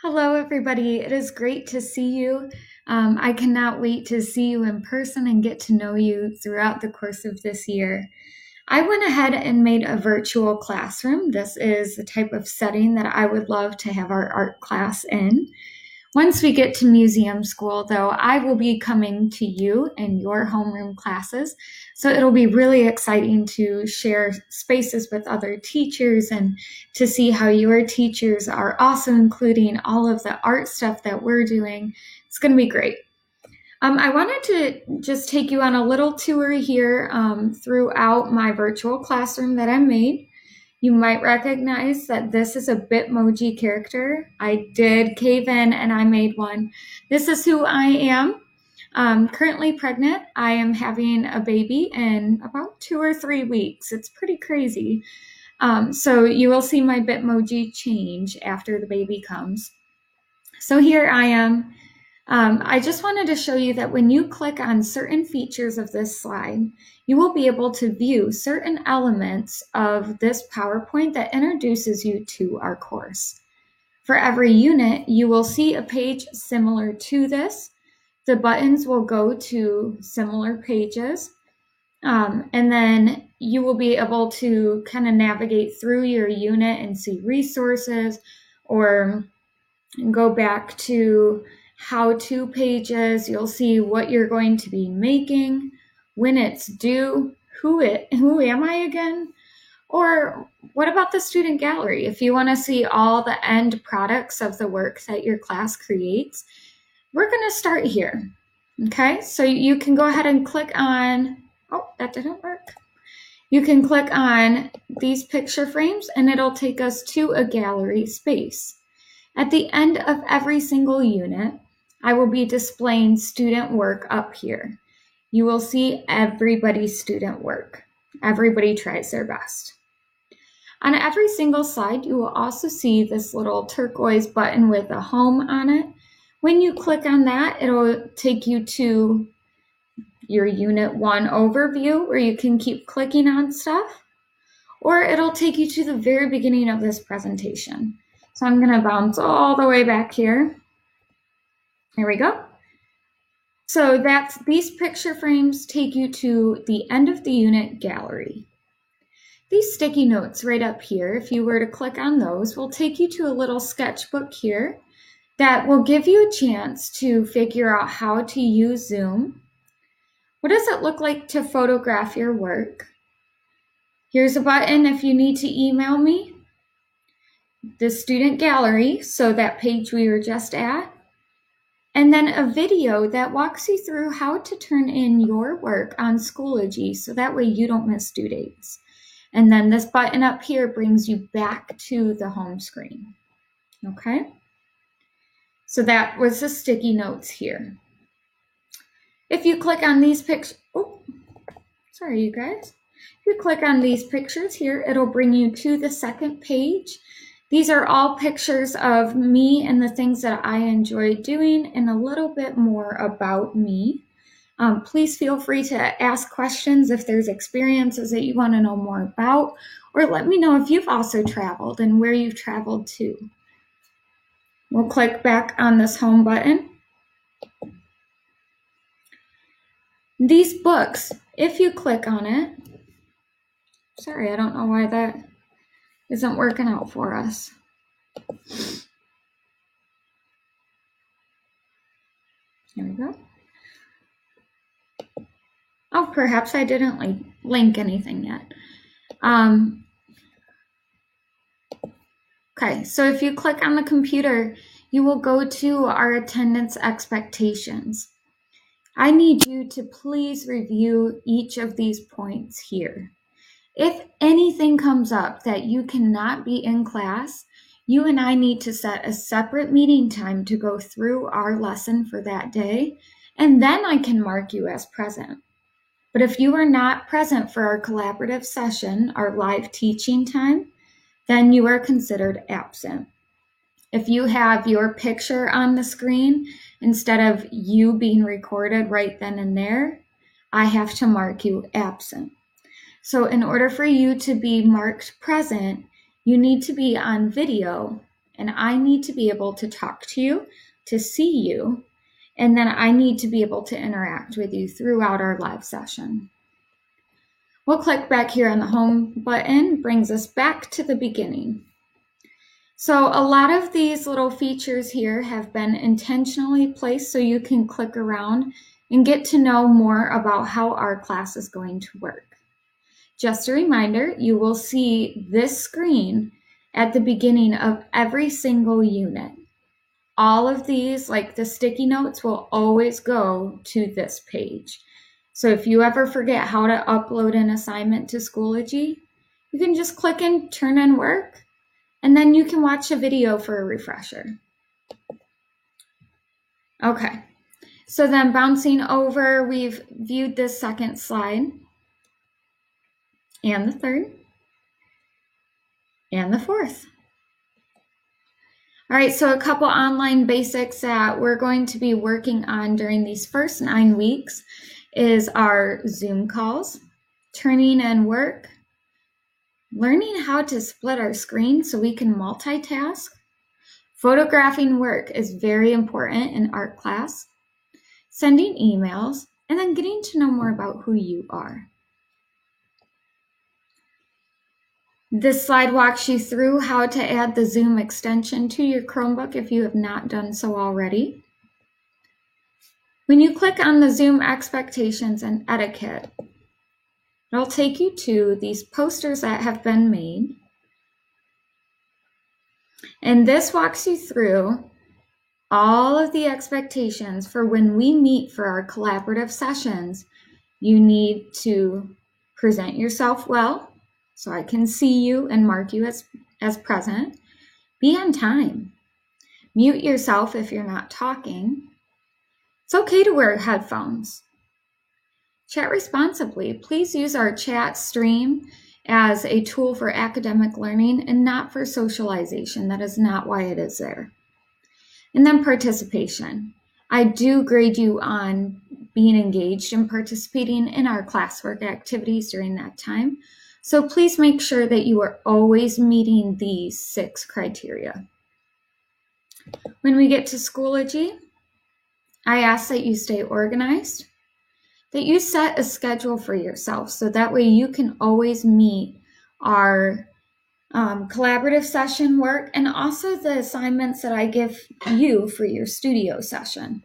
Hello, everybody. It is great to see you. I cannot wait to see you in person and get to know you throughout the course of this year. I went ahead and made a virtual classroom. This is the type of setting that I would love to have our art class in. Once we get to museum school, though, I will be coming to you in your homeroom classes. So it'll be really exciting to share spaces with other teachers and to see how your teachers are also including all of the art stuff that we're doing. It's going to be great. I wanted to just take you on a little tour here throughout my virtual classroom that I made. You might recognize that this is a Bitmoji character. I did cave in and I made one. This is who I am. Currently pregnant. I am having a baby in about 2 or 3 weeks. It's pretty crazy. So you will see my Bitmoji change after the baby comes. So here I am. I just wanted to show you that when you click on certain features of this slide, you will be able to view certain elements of this PowerPoint that introduces you to our course. For every unit, you will see a page similar to this. The buttons will go to similar pages, and then you will be able to kind of navigate through your unit and see resources or go back to how-to pages. You'll see what you're going to be making, when it's due, who am I again? Or what about the student gallery? If you want to see all the end products of the work that your class creates, we're going to start here. Okay, so you can go ahead and click on, oh, that didn't work. You can click on these picture frames and it'll take us to a gallery space. At the end of every single unit, I will be displaying student work up here. You will see everybody's student work. Everybody tries their best. On every single slide, you will also see this little turquoise button with a home on it. When you click on that, it'll take you to your Unit 1 overview where you can keep clicking on stuff, or it'll take you to the very beginning of this presentation. So I'm going to bounce all the way back here. There we go. So these picture frames take you to the end of the unit gallery. These sticky notes right up here, if you were to click on those, will take you to a little sketchbook here that will give you a chance to figure out how to use Zoom. What does it look like to photograph your work? Here's a button if you need to email me. The student gallery, so that page we were just at. And then a video that walks you through how to turn in your work on Schoology so that way you don't miss due dates. And then this button up here brings you back to the home screen. Okay? So that was the sticky notes here. If you click on these pictures, oh, sorry you guys. If you click on these pictures here, it'll bring you to the second page. These are all pictures of me and the things that I enjoy doing and a little bit more about me. Please feel free to ask questions if there's experiences that you want to know more about, or let me know if you've also traveled and where you've traveled to. We'll click back on this home button. These books, if you click on it, sorry, I don't know why that isn't working out for us. Here we go. Oh, perhaps I didn't link anything yet. Okay, so if you click on the computer, you will go to our attendance expectations. I need you to please review each of these points here. If anything comes up that you cannot be in class, you and I need to set a separate meeting time to go through our lesson for that day, and then I can mark you as present. But if you are not present for our collaborative session, our live teaching time, then you are considered absent. If you have your picture on the screen, instead of you being recorded right then and there, I have to mark you absent. So in order for you to be marked present, you need to be on video and I need to be able to talk to you, to see you, and then I need to be able to interact with you throughout our live session. We'll click back here on the home button, brings us back to the beginning. So a lot of these little features here have been intentionally placed so you can click around and get to know more about how our class is going to work. Just a reminder, you will see this screen at the beginning of every single unit. All of these, like the sticky notes, will always go to this page. So if you ever forget how to upload an assignment to Schoology, you can just click and turn in work, and then you can watch a video for a refresher. Okay, so then bouncing over, we've viewed this second slide, and the third, and the fourth. All right, so a couple online basics that we're going to be working on during these first 9 weeks is our Zoom calls, turning in work, learning how to split our screen so we can multitask. Photographing work is very important in art class, sending emails, and then getting to know more about who you are. This slide walks you through how to add the Zoom extension to your Chromebook if you have not done so already. When you click on the Zoom expectations and etiquette, it'll take you to these posters that have been made. And this walks you through all of the expectations for when we meet for our collaborative sessions. You need to present yourself well, so I can see you and mark you as present. Be on time. Mute yourself if you're not talking. It's okay to wear headphones. Chat responsibly. Please use our chat stream as a tool for academic learning and not for socialization. That is not why it is there. And then participation. I do grade you on being engaged and participating in our classwork activities during that time. So please make sure that you are always meeting these 6 criteria. When we get to Schoology, I ask that you stay organized, that you set a schedule for yourself so that way you can always meet our collaborative session work and also the assignments that I give you for your studio session.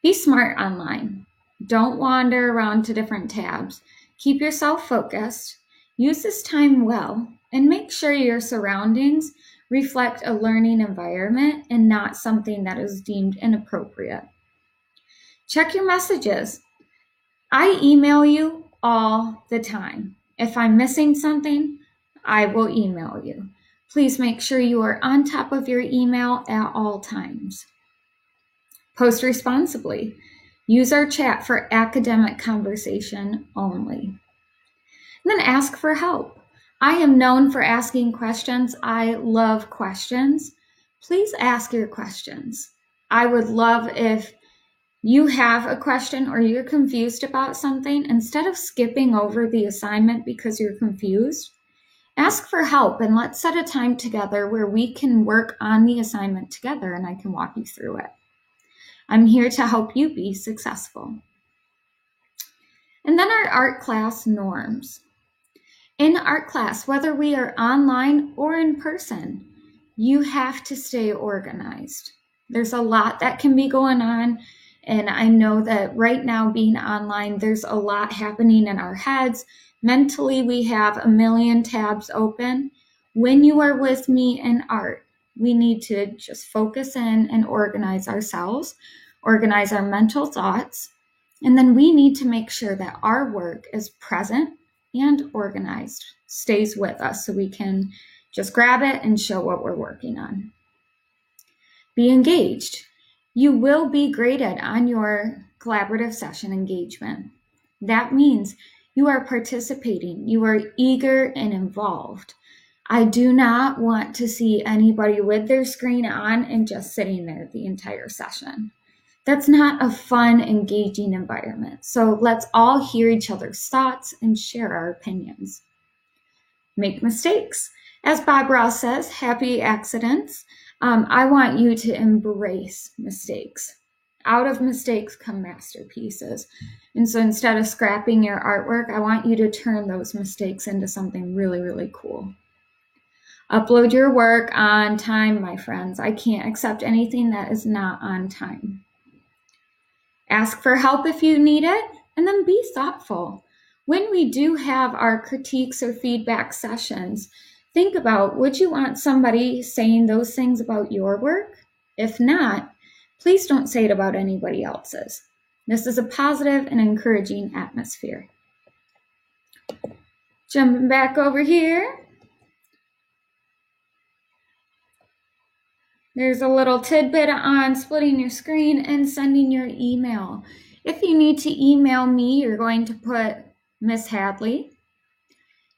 Be smart online. Don't wander around to different tabs. Keep yourself focused, use this time well, and make sure your surroundings reflect a learning environment and not something that is deemed inappropriate. Check your messages. I email you all the time. If I'm missing something, I will email you. Please make sure you are on top of your email at all times. Post responsibly. Use our chat for academic conversation only. And then ask for help. I am known for asking questions. I love questions. Please ask your questions. I would love if you have a question or you're confused about something, instead of skipping over the assignment because you're confused, ask for help and let's set a time together where we can work on the assignment together and I can walk you through it. I'm here to help you be successful. And then our art class norms. In art class, whether we are online or in person, you have to stay organized. There's a lot that can be going on, and I know that right now being online, there's a lot happening in our heads. Mentally, we have a million tabs open. When you are with me in art, we need to just focus in and organize ourselves, organize our mental thoughts, and then we need to make sure that our work is present and organized, stays with us so we can just grab it and show what we're working on. Be engaged. You will be graded on your collaborative session engagement. That means you are participating, you are eager and involved. I do not want to see anybody with their screen on and just sitting there the entire session. That's not a fun, engaging environment. So let's all hear each other's thoughts and share our opinions. Make mistakes. As Bob Ross says, happy accidents. I want you to embrace mistakes. Out of mistakes come masterpieces. And so instead of scrapping your artwork, I want you to turn those mistakes into something really, really cool. Upload your work on time, my friends. I can't accept anything that is not on time. Ask for help if you need it, and then be thoughtful. When we do have our critiques or feedback sessions, think about, would you want somebody saying those things about your work? If not, please don't say it about anybody else's. This is a positive and encouraging atmosphere. Jumping back over here. There's a little tidbit on splitting your screen and sending your email. If you need to email me, you're going to put Miss Hadley.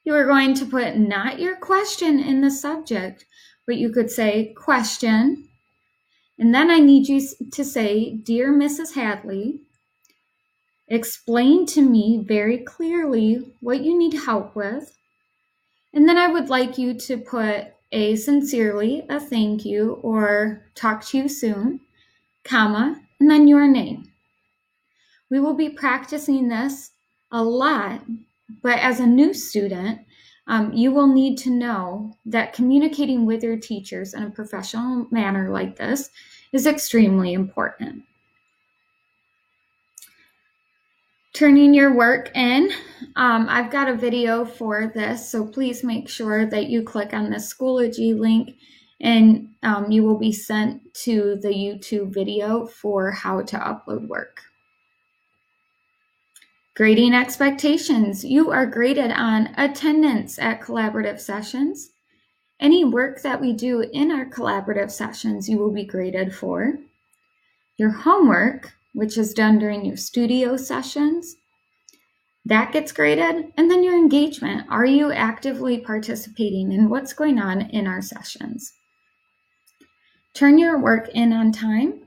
You are going to put not your question in the subject, but you could say question. And then I need you to say, Dear Mrs. Hadley, explain to me very clearly what you need help with. And then I would like you to put a sincerely, a thank you, or talk to you soon, comma, and then your name. We will be practicing this a lot, but as a new student, you will need to know that communicating with your teachers in a professional manner like this is extremely important. Turning your work in, I've got a video for this, so please make sure that you click on the Schoology link and you will be sent to the YouTube video for how to upload work. Grading expectations. You are graded on attendance at collaborative sessions. Any work that we do in our collaborative sessions, you will be graded for. Your homework, which is done during your studio sessions, that gets graded. And then your engagement. Are you actively participating in what's going on in our sessions? Turn your work in on time.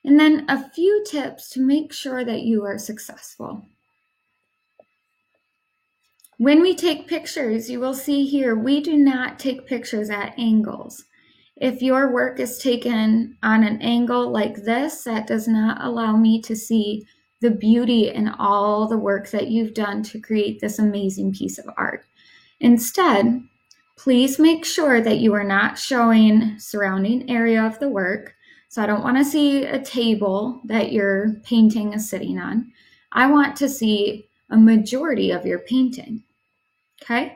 And then a few tips to make sure that you are successful. When we take pictures, you will see here, we do not take pictures at angles. If your work is taken on an angle like this, that does not allow me to see the beauty in all the work that you've done to create this amazing piece of art. Instead, please make sure that you are not showing surrounding area of the work. So I don't want to see a table that your painting is sitting on. I want to see a majority of your painting. Okay,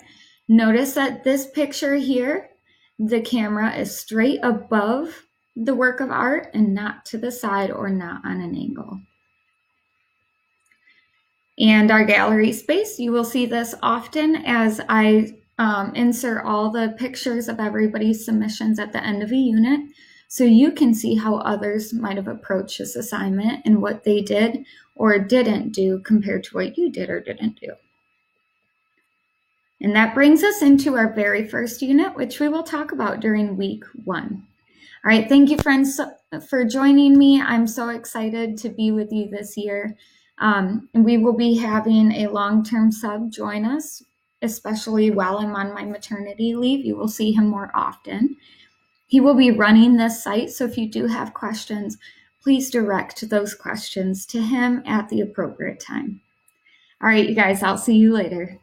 notice that this picture here, the camera is straight above the work of art and not to the side or not on an angle. And our gallery space, you will see this often as I insert all the pictures of everybody's submissions at the end of a unit, so you can see how others might have approached this assignment and what they did or didn't do compared to what you did or didn't do. And that brings us into our very first unit, which we will talk about during week 1. All right, thank you, friends, for joining me. I'm so excited to be with you this year. And we will be having a long-term sub join us, especially while I'm on my maternity leave. You will see him more often. He will be running this site, so if you do have questions, please direct those questions to him at the appropriate time. All right, you guys, I'll see you later.